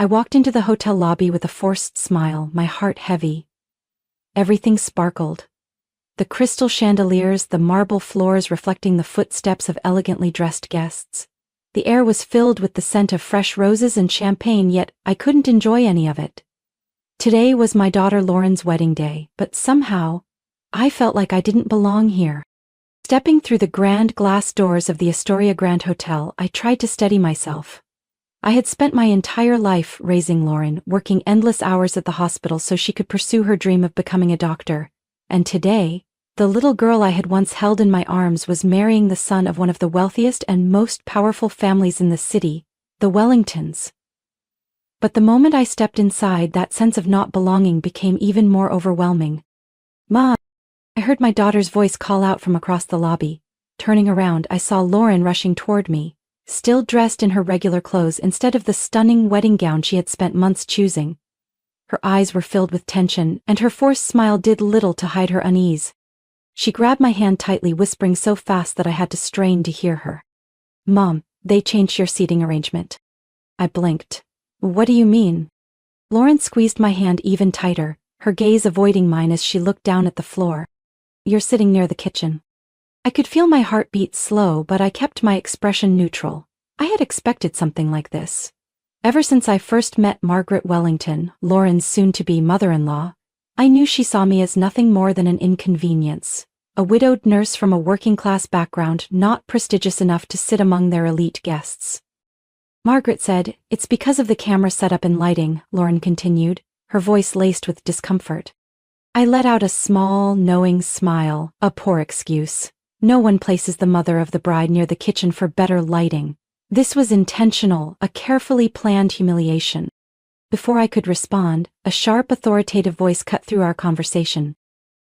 I walked into the hotel lobby with a forced smile, my heart heavy. Everything sparkled. The crystal chandeliers, the marble floors reflecting the footsteps of elegantly dressed guests. The air was filled with the scent of fresh roses and champagne, yet I couldn't enjoy any of it. Today was my daughter Lauren's wedding day, but somehow, I felt like I didn't belong here. Stepping through the grand glass doors of the Astoria Grand Hotel, I tried to steady myself. I had spent my entire life raising Lauren, working endless hours at the hospital so she could pursue her dream of becoming a doctor. And today, the little girl I had once held in my arms was marrying the son of one of the wealthiest and most powerful families in the city, the Wellingtons. But the moment I stepped inside, that sense of not belonging became even more overwhelming. "Mom!" I heard my daughter's voice call out from across the lobby. Turning around, I saw Lauren rushing toward me, still dressed in her regular clothes instead of the stunning wedding gown she had spent months choosing. Her eyes were filled with tension, and her forced smile did little to hide her unease. She grabbed my hand tightly, whispering so fast that I had to strain to hear her. "Mom, they changed your seating arrangement." I blinked. "What do you mean?" Lauren squeezed my hand even tighter, her gaze avoiding mine as she looked down at the floor. "You're sitting near the kitchen." I could feel my heart beat slow, but I kept my expression neutral. I had expected something like this. Ever since I first met Margaret Wellington, Lauren's soon-to-be mother-in-law, I knew she saw me as nothing more than an inconvenience, a widowed nurse from a working-class background not prestigious enough to sit among their elite guests. Margaret said, "It's because of the camera setup and lighting," Lauren continued, her voice laced with discomfort. I let out a small, knowing smile, a poor excuse. No one places the mother of the bride near the kitchen for better lighting. This was intentional, a carefully planned humiliation. Before I could respond, a sharp, authoritative voice cut through our conversation.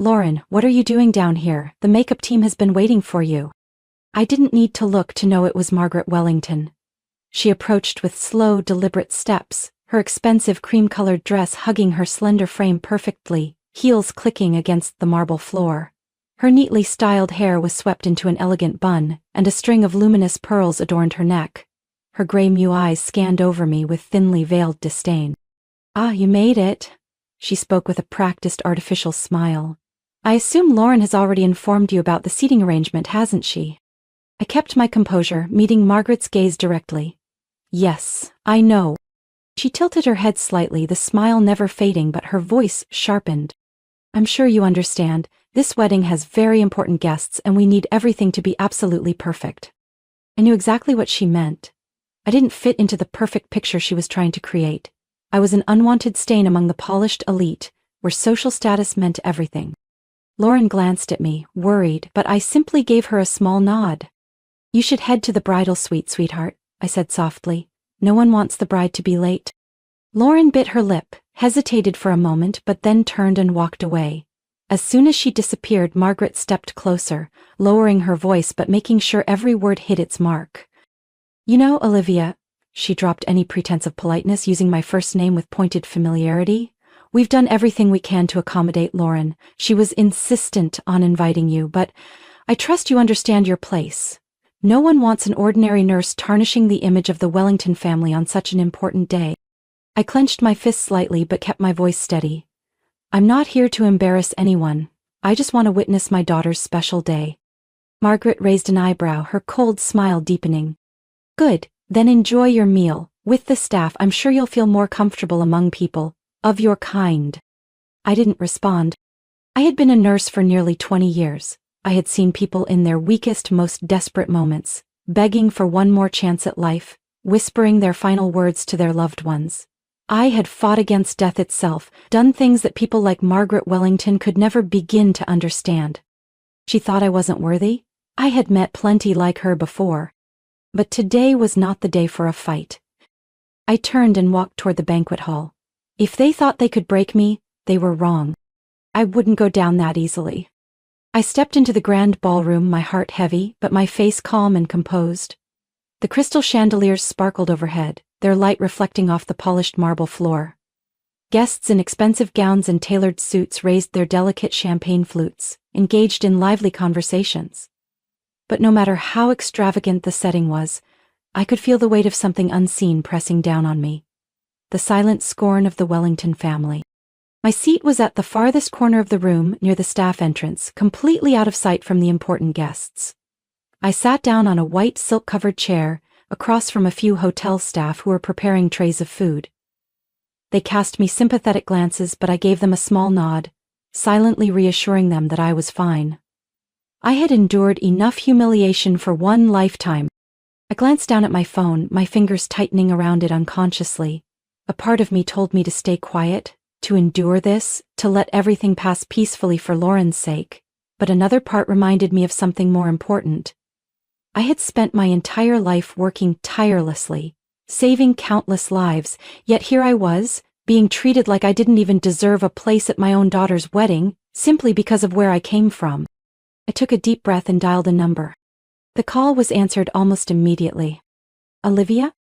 "Lauren, what are you doing down here? The makeup team has been waiting for you." I didn't need to look to know it was Margaret Wellington. She approached with slow, deliberate steps, her expensive cream-colored dress hugging her slender frame perfectly, heels clicking against the marble floor. Her neatly styled hair was swept into an elegant bun, and a string of luminous pearls adorned her neck. Her gray-blue eyes scanned over me with thinly veiled disdain. "Ah, you made it," she spoke with a practiced artificial smile. "I assume Lauren has already informed you about the seating arrangement, hasn't she?" I kept my composure, meeting Margaret's gaze directly. "Yes, I know." She tilted her head slightly, the smile never fading, but her voice sharpened. "I'm sure you understand. This wedding has very important guests and we need everything to be absolutely perfect." I knew exactly what she meant. I didn't fit into the perfect picture she was trying to create. I was an unwanted stain among the polished elite, where social status meant everything. Lauren glanced at me, worried, but I simply gave her a small nod. "You should head to the bridal suite, sweetheart," I said softly. "No one wants the bride to be late." Lauren bit her lip, hesitated for a moment, but then turned and walked away. As soon as she disappeared, Margaret stepped closer, lowering her voice but making sure every word hit its mark. "You know, Olivia," she dropped any pretense of politeness, using my first name with pointed familiarity, "we've done everything we can to accommodate Lauren. She was insistent on inviting you, but I trust you understand your place. No one wants an ordinary nurse tarnishing the image of the Wellington family on such an important day." I clenched my fist slightly but kept my voice steady. "I'm not here to embarrass anyone. I just want to witness my daughter's special day." Margaret raised an eyebrow, her cold smile deepening. "Good, then enjoy your meal. With the staff, I'm sure you'll feel more comfortable among people of your kind." I didn't respond. I had been a nurse for nearly 20 years. I had seen people in their weakest, most desperate moments, begging for one more chance at life, whispering their final words to their loved ones. I had fought against death itself, done things that people like Margaret Wellington could never begin to understand. She thought I wasn't worthy? I had met plenty like her before. But today was not the day for a fight. I turned and walked toward the banquet hall. If they thought they could break me, they were wrong. I wouldn't go down that easily. I stepped into the grand ballroom, my heart heavy, but my face calm and composed. The crystal chandeliers sparkled overhead, their light reflecting off the polished marble floor. Guests in expensive gowns and tailored suits raised their delicate champagne flutes, engaged in lively conversations. But no matter how extravagant the setting was, I could feel the weight of something unseen pressing down on me. the silent scorn of the Wellington family. My seat was at the farthest corner of the room near the staff entrance, completely out of sight from the important guests. I sat down on a white silk-covered chair, across from a few hotel staff who were preparing trays of food. They cast me sympathetic glances, but I gave them a small nod, silently reassuring them that I was fine. I had endured enough humiliation for one lifetime. I glanced down at my phone, my fingers tightening around it unconsciously. A part of me told me to stay quiet, to endure this, to let everything pass peacefully for Lauren's sake, but another part reminded me of something more important. I had spent my entire life working tirelessly, saving countless lives, yet here I was, being treated like I didn't even deserve a place at my own daughter's wedding, simply because of where I came from. I took a deep breath and dialed a number. The call was answered almost immediately. Olivia?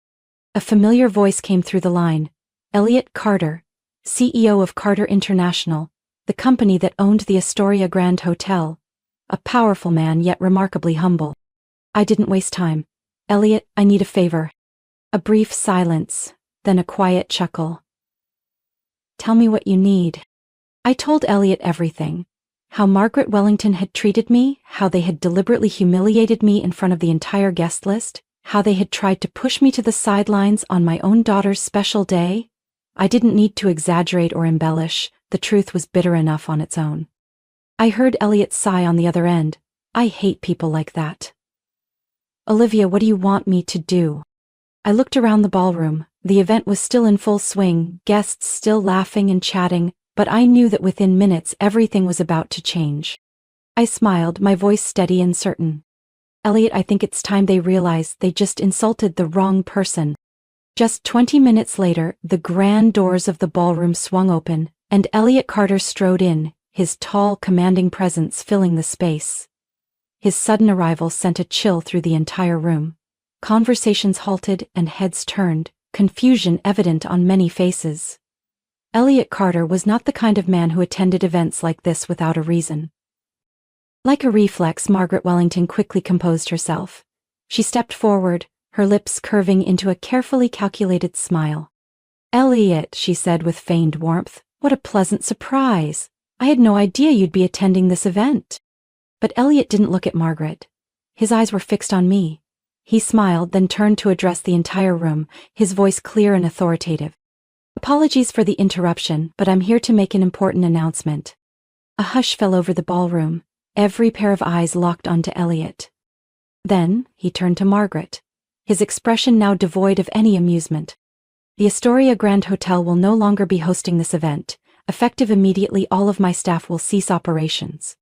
A familiar voice came through the line. Elliot Carter, CEO of Carter International, the company that owned the Astoria Grand Hotel. A powerful man, yet remarkably humble. I didn't waste time. Elliot, I need a favor. A brief silence, then a quiet chuckle. Tell me what you need. I told Elliot everything. How Margaret Wellington had treated me, how they had deliberately humiliated me in front of the entire guest list, how they had tried to push me to the sidelines on my own daughter's special day. I didn't need to exaggerate or embellish, the truth was bitter enough on its own. I heard Elliot sigh on the other end. I hate people like that. Olivia, what do you want me to do? I looked around the ballroom. The event was still in full swing, guests still laughing and chatting, but I knew that within minutes everything was about to change. I smiled, my voice steady and certain. Elliot, I think it's time they realize they just insulted the wrong person. Just 20 minutes later, the grand doors of the ballroom swung open, and Elliot Carter strode in, his tall, commanding presence filling the space. His sudden arrival sent a chill through the entire room. Conversations halted and heads turned, confusion evident on many faces. Elliot Carter was not the kind of man who attended events like this without a reason. Like a reflex, Margaret Wellington quickly composed herself. She stepped forward, her lips curving into a carefully calculated smile. Elliot, she said with feigned warmth, what a pleasant surprise. I had no idea you'd be attending this event. But Elliot didn't look at Margaret. His eyes were fixed on me. He smiled, then turned to address the entire room, his voice clear and authoritative. Apologies for the interruption, but I'm here to make an important announcement. A hush fell over the ballroom. Every pair of eyes locked onto Elliot. Then, he turned to Margaret, his expression now devoid of any amusement. The Astoria Grand Hotel will no longer be hosting this event. Effective immediately, all of my staff will cease operations.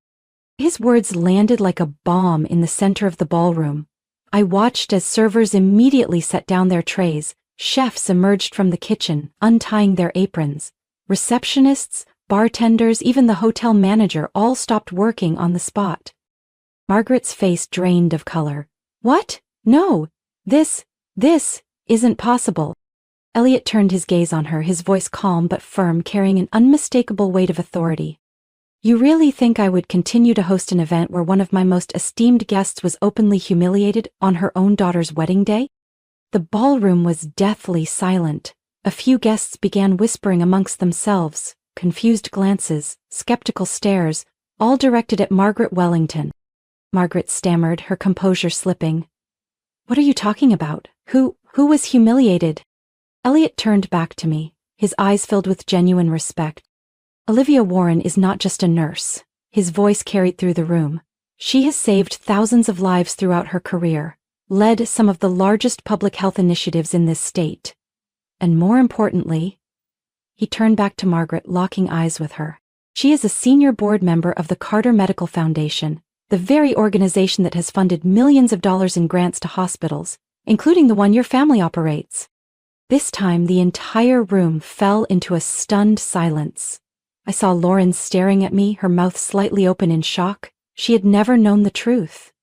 His words landed like a bomb in the center of the ballroom. I watched as servers immediately set down their trays. Chefs emerged from the kitchen, untying their aprons. Receptionists, bartenders, even the hotel manager all stopped working on the spot. Margaret's face drained of color. What? No, this isn't possible. Elliot turned his gaze on her, his voice calm but firm, carrying an unmistakable weight of authority. You really think I would continue to host an event where one of my most esteemed guests was openly humiliated on her own daughter's wedding day? The ballroom was deathly silent. A few guests began whispering amongst themselves, confused glances, skeptical stares, all directed at Margaret Wellington. Margaret stammered, her composure slipping. What are you talking about? Who was humiliated? Elliot turned back to me, his eyes filled with genuine respect. Olivia Warren is not just a nurse. His voice carried through the room. She has saved thousands of lives throughout her career, led some of the largest public health initiatives in this state. And more importantly, he turned back to Margaret, locking eyes with her. She is a senior board member of the Carter Medical Foundation, the very organization that has funded millions of dollars in grants to hospitals, including the one your family operates. This time, the entire room fell into a stunned silence. I saw Lauren staring at me, her mouth slightly open in shock. She had never known the truth.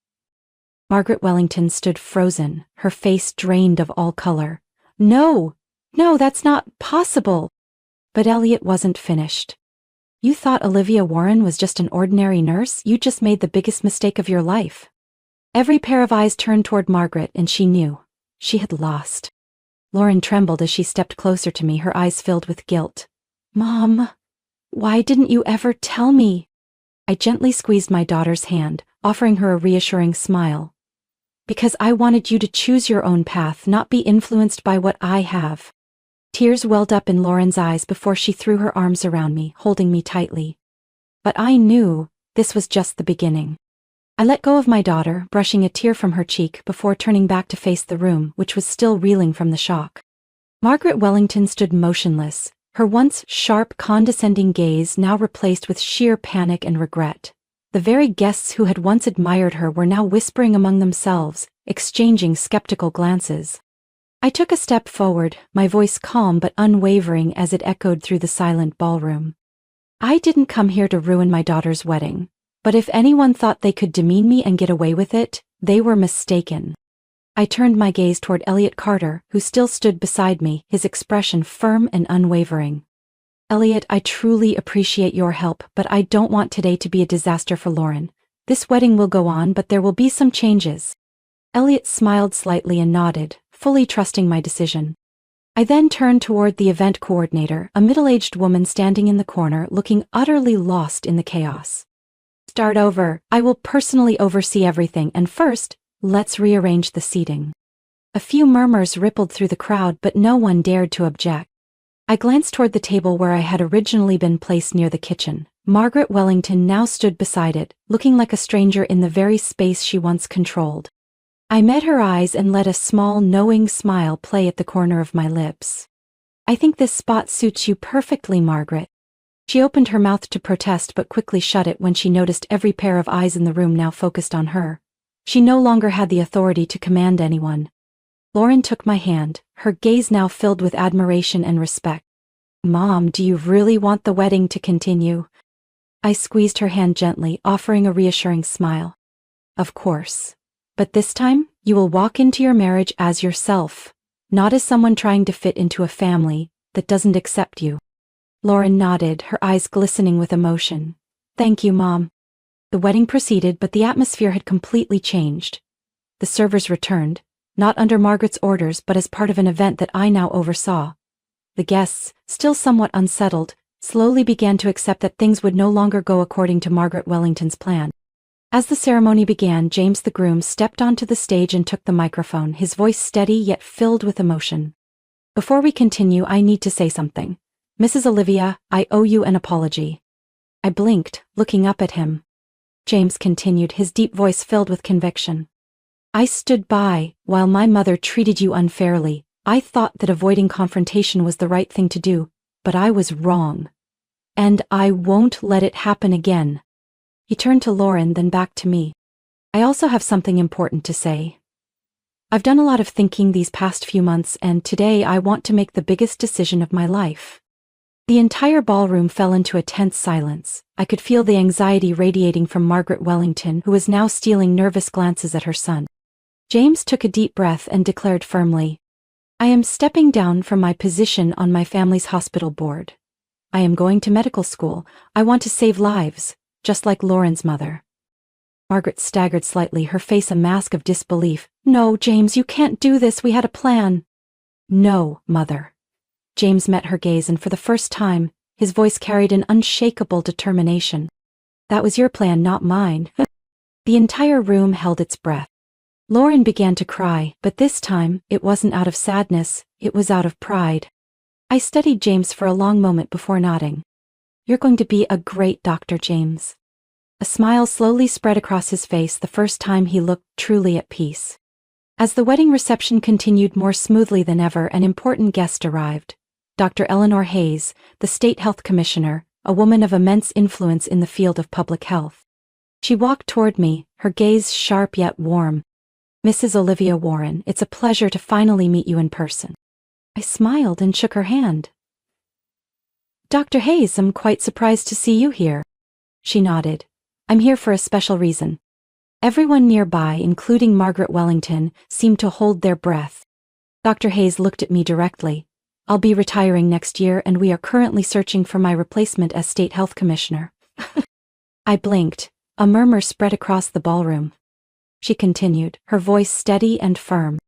Margaret Wellington stood frozen, her face drained of all color. No, that's not possible. But Elliot wasn't finished. You thought Olivia Warren was just an ordinary nurse? You just made the biggest mistake of your life. Every pair of eyes turned toward Margaret, and she knew. She had lost. Lauren trembled as she stepped closer to me, her eyes filled with guilt. Mom, why didn't you ever tell me? I gently squeezed my daughter's hand, offering her a reassuring smile. Because I wanted you to choose your own path, not be influenced by what I have. Tears welled up in Lauren's eyes before she threw her arms around me, holding me tightly. But I knew this was just the beginning. I let go of my daughter, brushing a tear from her cheek before turning back to face the room, which was still reeling from the shock. Margaret Wellington stood motionless, her once sharp, condescending gaze now replaced with sheer panic and regret. The very guests who had once admired her were now whispering among themselves, exchanging skeptical glances. I took a step forward, my voice calm but unwavering as it echoed through the silent ballroom. I didn't come here to ruin my daughter's wedding, but if anyone thought they could demean me and get away with it, they were mistaken. I turned my gaze toward Elliot Carter, who still stood beside me, his expression firm and unwavering. Elliot, I truly appreciate your help, but I don't want today to be a disaster for Lauren. This wedding will go on, but there will be some changes. Elliot smiled slightly and nodded, fully trusting my decision. I then turned toward the event coordinator, a middle-aged woman standing in the corner, looking utterly lost in the chaos. Start over. I will personally oversee everything, and first, let's rearrange the seating. A few murmurs rippled through the crowd, but no one dared to object. I glanced toward the table where I had originally been placed near the kitchen. Margaret Wellington now stood beside it, looking like a stranger in the very space she once controlled. I met her eyes and let a small, knowing smile play at the corner of my lips. I think this spot suits you perfectly, Margaret. She opened her mouth to protest but quickly shut it when she noticed every pair of eyes in the room now focused on her. She no longer had the authority to command anyone. Lauren took my hand, her gaze now filled with admiration and respect. Mom, do you really want the wedding to continue? I squeezed her hand gently, offering a reassuring smile. Of course. But this time, you will walk into your marriage as yourself, not as someone trying to fit into a family that doesn't accept you. Lauren nodded, her eyes glistening with emotion. Thank you, Mom. The wedding proceeded, but the atmosphere had completely changed. The servers returned, not under Margaret's orders but as part of an event that I now oversaw. The guests, still somewhat unsettled, slowly began to accept that things would no longer go according to Margaret Wellington's plan. As the ceremony began, James the groom stepped onto the stage and took the microphone, his voice steady yet filled with emotion. Before we continue, I need to say something. Mrs. Olivia, I owe you an apology. I blinked, looking up at him. James continued, his deep voice filled with conviction. I stood by while my mother treated you unfairly. I thought that avoiding confrontation was the right thing to do, but I was wrong. And I won't let it happen again. He turned to Lauren, then back to me. I also have something important to say. I've done a lot of thinking these past few months, and today I want to make the biggest decision of my life. The entire ballroom fell into a tense silence. I could feel the anxiety radiating from Margaret Wellington, who was now stealing nervous glances at her son. James took a deep breath and declared firmly, I am stepping down from my position on my family's hospital board. I am going to medical school. I want to save lives, just like Lauren's mother. Margaret staggered slightly, her face a mask of disbelief. No, James, you can't do this. We had a plan. No, Mother. James met her gaze, and for the first time, his voice carried an unshakable determination. That was your plan, not mine. The entire room held its breath. Lauren began to cry, but this time, it wasn't out of sadness, it was out of pride. I studied James for a long moment before nodding. You're going to be a great doctor, James. A smile slowly spread across his face the first time he looked truly at peace. As the wedding reception continued more smoothly than ever, an important guest arrived. Dr. Eleanor Hayes, the State Health Commissioner, a woman of immense influence in the field of public health. She walked toward me, her gaze sharp yet warm. Mrs. Olivia Warren, it's a pleasure to finally meet you in person. I smiled and shook her hand. Dr. Hayes, I'm quite surprised to see you here. She nodded. I'm here for a special reason. Everyone nearby, including Margaret Wellington, seemed to hold their breath. Dr. Hayes looked at me directly. I'll be retiring next year, and we are currently searching for my replacement as State Health Commissioner. I blinked. A murmur spread across the ballroom. She continued, her voice steady and firm.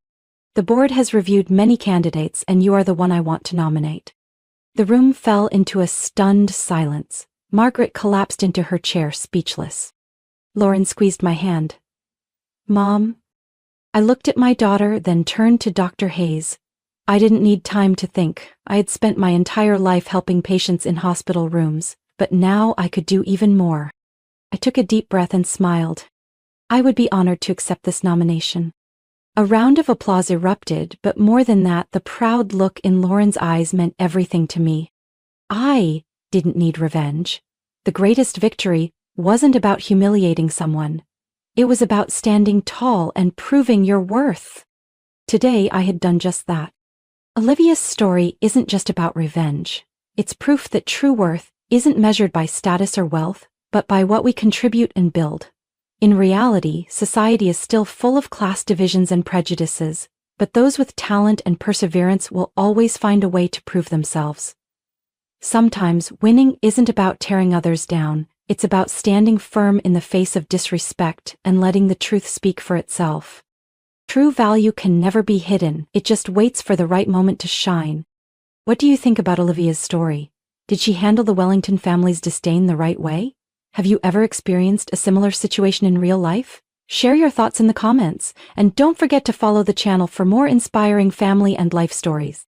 The board has reviewed many candidates and you are the one I want to nominate. The room fell into a stunned silence. Margaret collapsed into her chair, speechless. Lauren squeezed my hand. Mom? I looked at my daughter, then turned to Dr. Hayes. I didn't need time to think. I had spent my entire life helping patients in hospital rooms, but now I could do even more. I took a deep breath and smiled. I would be honored to accept this nomination. A round of applause erupted, but more than that, the proud look in Lauren's eyes meant everything to me. I didn't need revenge. The greatest victory wasn't about humiliating someone. It was about standing tall and proving your worth. Today I had done just that. Olivia's story isn't just about revenge. It's proof that true worth isn't measured by status or wealth, but by what we contribute and build. In reality, society is still full of class divisions and prejudices, but those with talent and perseverance will always find a way to prove themselves. Sometimes winning isn't about tearing others down, it's about standing firm in the face of disrespect and letting the truth speak for itself. True value can never be hidden, it just waits for the right moment to shine. What do you think about Olivia's story? Did she handle the Wellington family's disdain the right way? Have you ever experienced a similar situation in real life? Share your thoughts in the comments, and don't forget to follow the channel for more inspiring family and life stories.